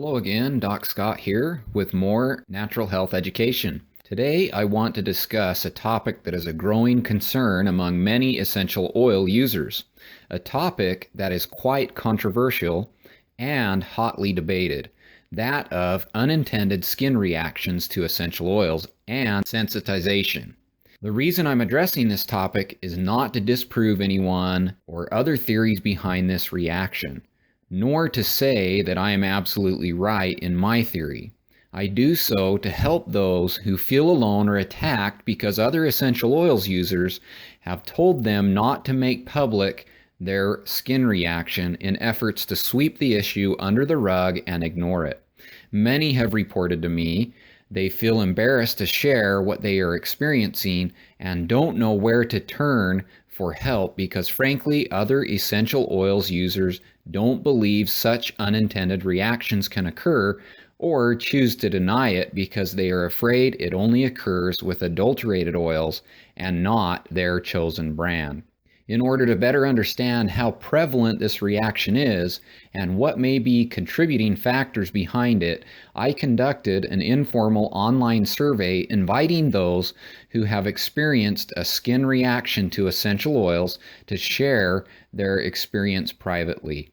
Hello again, Doc Scott here with more natural health education. Today I want to discuss a topic that is a growing concern among many essential oil users, a topic that is quite controversial and hotly debated, that of unintended skin reactions to essential oils and sensitization. The reason I'm addressing this topic is not to disprove anyone or other theories behind this reaction, nor to say that I am absolutely right in my theory. I do so to help those who feel alone or attacked because other essential oils users have told them not to make public their skin reaction in efforts to sweep the issue under the rug and ignore it. Many have reported to me they feel embarrassed to share what they are experiencing and don't know where to turn for help because frankly other essential oils users don't believe such unintended reactions can occur or choose to deny it because they are afraid it only occurs with adulterated oils and not their chosen brand. In order to better understand how prevalent this reaction is and what may be contributing factors behind it, I conducted an informal online survey inviting those who have experienced a skin reaction to essential oils to share their experience privately.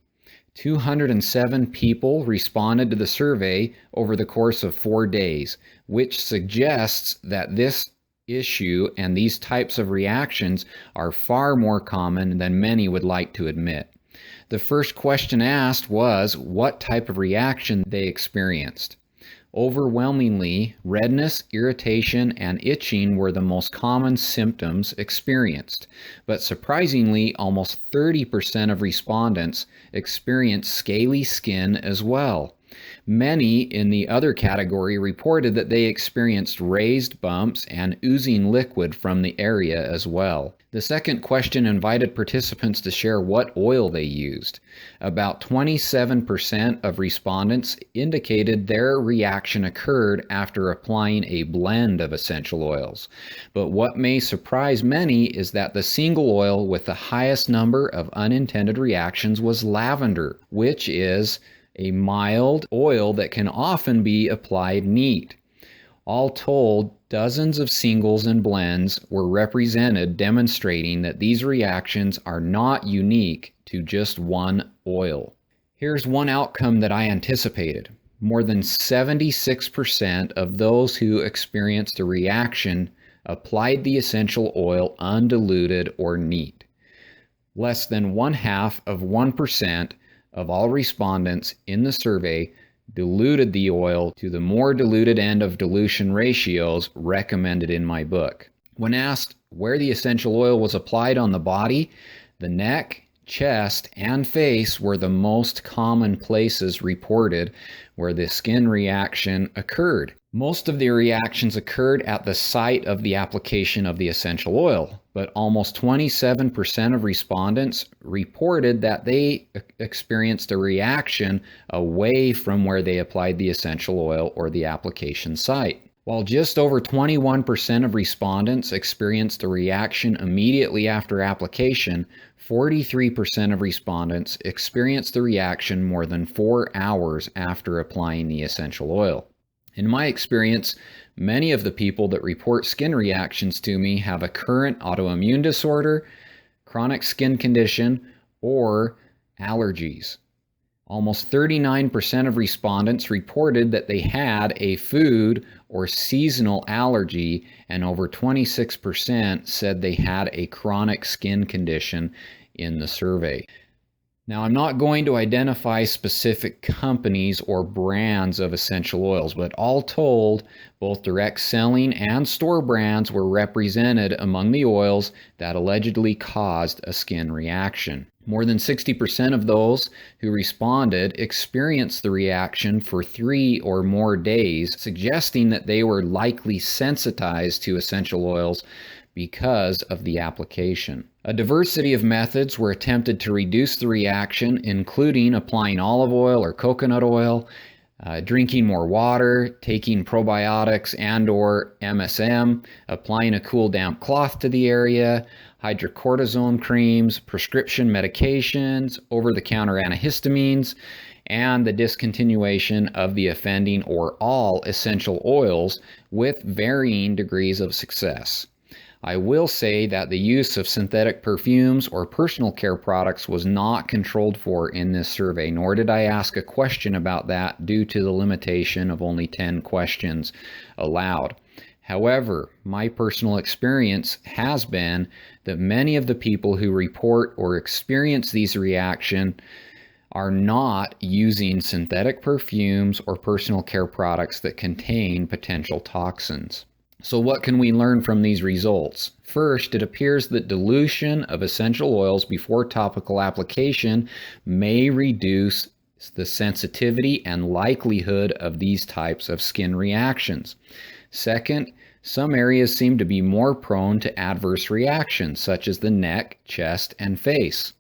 207 people responded to the survey over the course of 4 days, which suggests that this issue and these types of reactions are far more common than many would like to admit. The first question asked was what type of reaction they experienced. Overwhelmingly, redness, irritation, and itching were the most common symptoms experienced, but surprisingly, almost 30% of respondents experienced scaly skin as well. Many in the other category reported that they experienced raised bumps and oozing liquid from the area as well. The second question invited participants to share what oil they used. About 27% of respondents indicated their reaction occurred after applying a blend of essential oils. But what may surprise many is that the single oil with the highest number of unintended reactions was lavender, which is a mild oil that can often be applied neat. All told, dozens of singles and blends were represented, demonstrating that these reactions are not unique to just one oil. Here's one outcome that I anticipated. More than 76% of those who experienced a reaction applied the essential oil undiluted or neat. Less than 1/2% of all respondents in the survey diluted the oil to the more diluted end of dilution ratios recommended in my book. When asked where the essential oil was applied on the body, the neck, chest, and face were the most common places reported where the skin reaction occurred. Most of the reactions occurred at the site of the application of the essential oil, but almost 27% of respondents reported that they experienced a reaction away from where they applied the essential oil or the application site. While just over 21% of respondents experienced a reaction immediately after application, 43% of respondents experienced the reaction more than 4 hours after applying the essential oil. In my experience, many of the people that report skin reactions to me have a current autoimmune disorder, chronic skin condition, or allergies. Almost 39% of respondents reported that they had a food or seasonal allergy, and over 26% said they had a chronic skin condition in the survey. Now, I'm not going to identify specific companies or brands of essential oils, but all told, both direct selling and store brands were represented among the oils that allegedly caused a skin reaction. More than 60% of those who responded experienced the reaction for 3 or more days, suggesting that they were likely sensitized to essential oils because of the application. A diversity of methods were attempted to reduce the reaction, including applying olive oil or coconut oil, drinking more water, taking probiotics and/or MSM, applying a cool damp cloth to the area, hydrocortisone creams, prescription medications, over-the-counter antihistamines, and the discontinuation of the offending or all essential oils with varying degrees of success. I will say that the use of synthetic perfumes or personal care products was not controlled for in this survey, nor did I ask a question about that due to the limitation of only 10 questions allowed. However, my personal experience has been that many of the people who report or experience these reactions are not using synthetic perfumes or personal care products that contain potential toxins. So what can we learn from these results? First, it appears that dilution of essential oils before topical application may reduce the sensitivity and likelihood of these types of skin reactions. Second, some areas seem to be more prone to adverse reactions, such as the neck, chest, and face.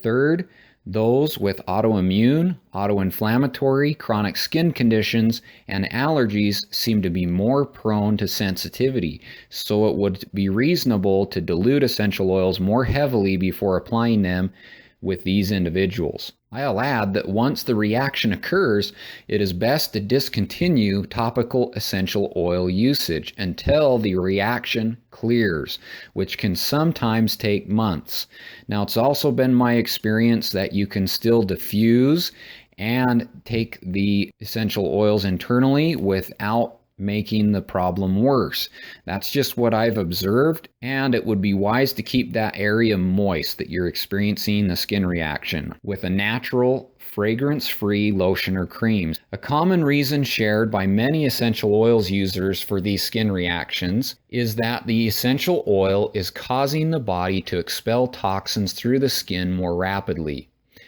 Third, those with autoimmune, autoinflammatory, chronic skin conditions, and allergies seem to be more prone to sensitivity, so it would be reasonable to dilute essential oils more heavily before applying them with these individuals. I'll add that once the reaction occurs, it is best to discontinue topical essential oil usage until the reaction clears, which can sometimes take months. Now, it's also been my experience that you can still diffuse and take the essential oils internally without making the problem worse. That's just what I've observed, and it would be wise to keep that area moist that you're experiencing the skin reaction with a natural, fragrance-free lotion or creams. A common reason shared by many essential oils users for these skin reactions is that the essential oil is causing the body to expel toxins through the skin more rapidly.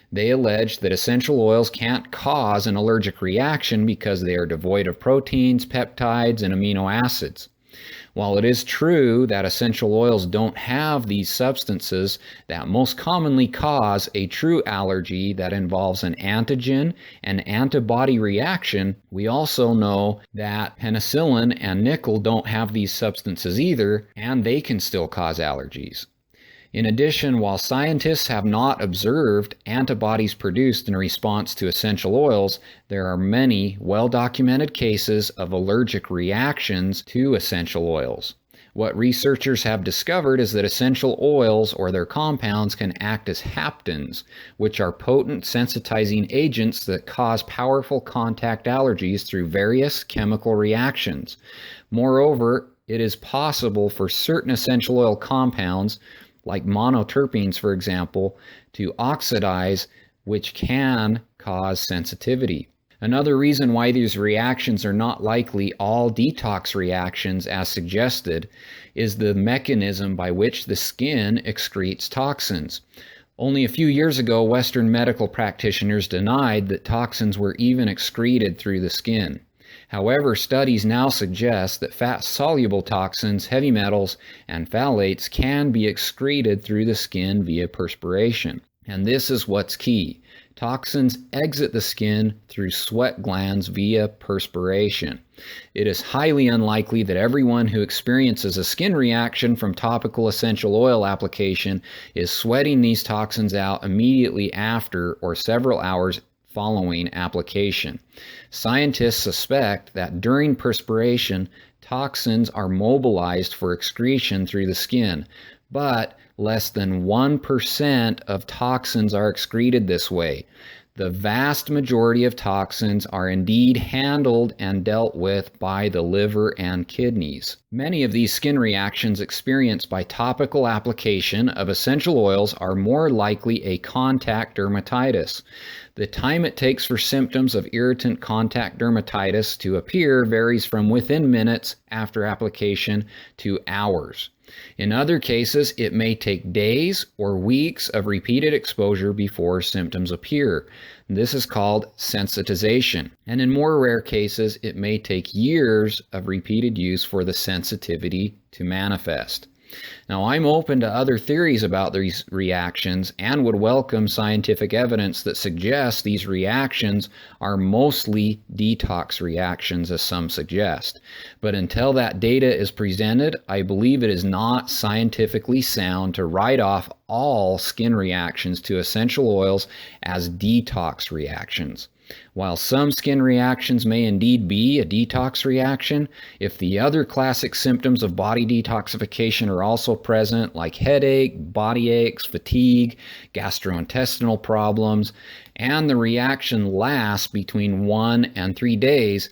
They allege that essential oils can't cause an allergic reaction because they are devoid of proteins, peptides, and amino acids. While it is true that essential oils don't have these substances that most commonly cause a true allergy that involves an antigen and antibody reaction, we also know that penicillin and nickel don't have these substances either, and they can still cause allergies. In addition, while scientists have not observed antibodies produced in response to essential oils, there are many well-documented cases of allergic reactions to essential oils. What researchers have discovered is that essential oils or their compounds can act as haptens, which are potent sensitizing agents that cause powerful contact allergies through various chemical reactions. Moreover, it is possible for certain essential oil compounds like monoterpenes, for example, to oxidize, which can cause sensitivity. Another reason why these reactions are not likely all detox reactions as suggested is the mechanism by which the skin excretes toxins. Only a few years ago, Western medical practitioners denied that toxins were even excreted through the skin. However, studies now suggest that fat-soluble toxins, heavy metals, and phthalates can be excreted through the skin via perspiration. And this is what's key. Toxins exit the skin through sweat glands via perspiration. It is highly unlikely that everyone who experiences a skin reaction from topical essential oil application is sweating these toxins out immediately after or several hours following application. Scientists suspect that during perspiration, toxins are mobilized for excretion through the skin, but less than 1% of toxins are excreted this way. The vast majority of toxins are indeed handled and dealt with by the liver and kidneys. Many of these skin reactions experienced by topical application of essential oils are more likely a contact dermatitis. The time it takes for symptoms of irritant contact dermatitis to appear varies from within minutes after application to hours. In other cases, it may take days or weeks of repeated exposure before symptoms appear. This is called sensitization. And in more rare cases, it may take years of repeated use for the sensitivity to manifest. Now, I'm open to other theories about these reactions and would welcome scientific evidence that suggests these reactions are mostly detox reactions, as some suggest. But until that data is presented, I believe it is not scientifically sound to write off all skin reactions to essential oils as detox reactions. While some skin reactions may indeed be a detox reaction, if the other classic symptoms of body detoxification are also present, like headache, body aches, fatigue, gastrointestinal problems, and the reaction lasts between 1 and 3 days,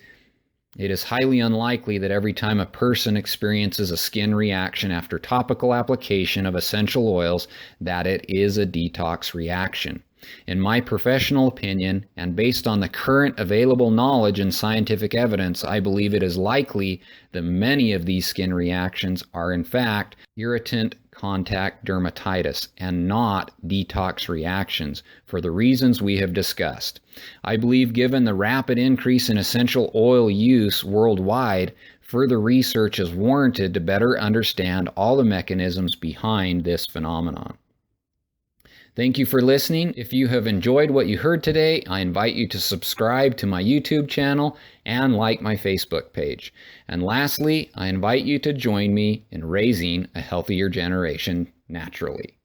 it is highly unlikely that every time a person experiences a skin reaction after topical application of essential oils that it is a detox reaction. In my professional opinion, and based on the current available knowledge and scientific evidence, I believe it is likely that many of these skin reactions are in fact irritant contact dermatitis and not detox reactions for the reasons we have discussed. I believe given the rapid increase in essential oil use worldwide, further research is warranted to better understand all the mechanisms behind this phenomenon. Thank you for listening. If you have enjoyed what you heard today, I invite you to subscribe to my YouTube channel and like my Facebook page. And lastly, I invite you to join me in raising a healthier generation naturally.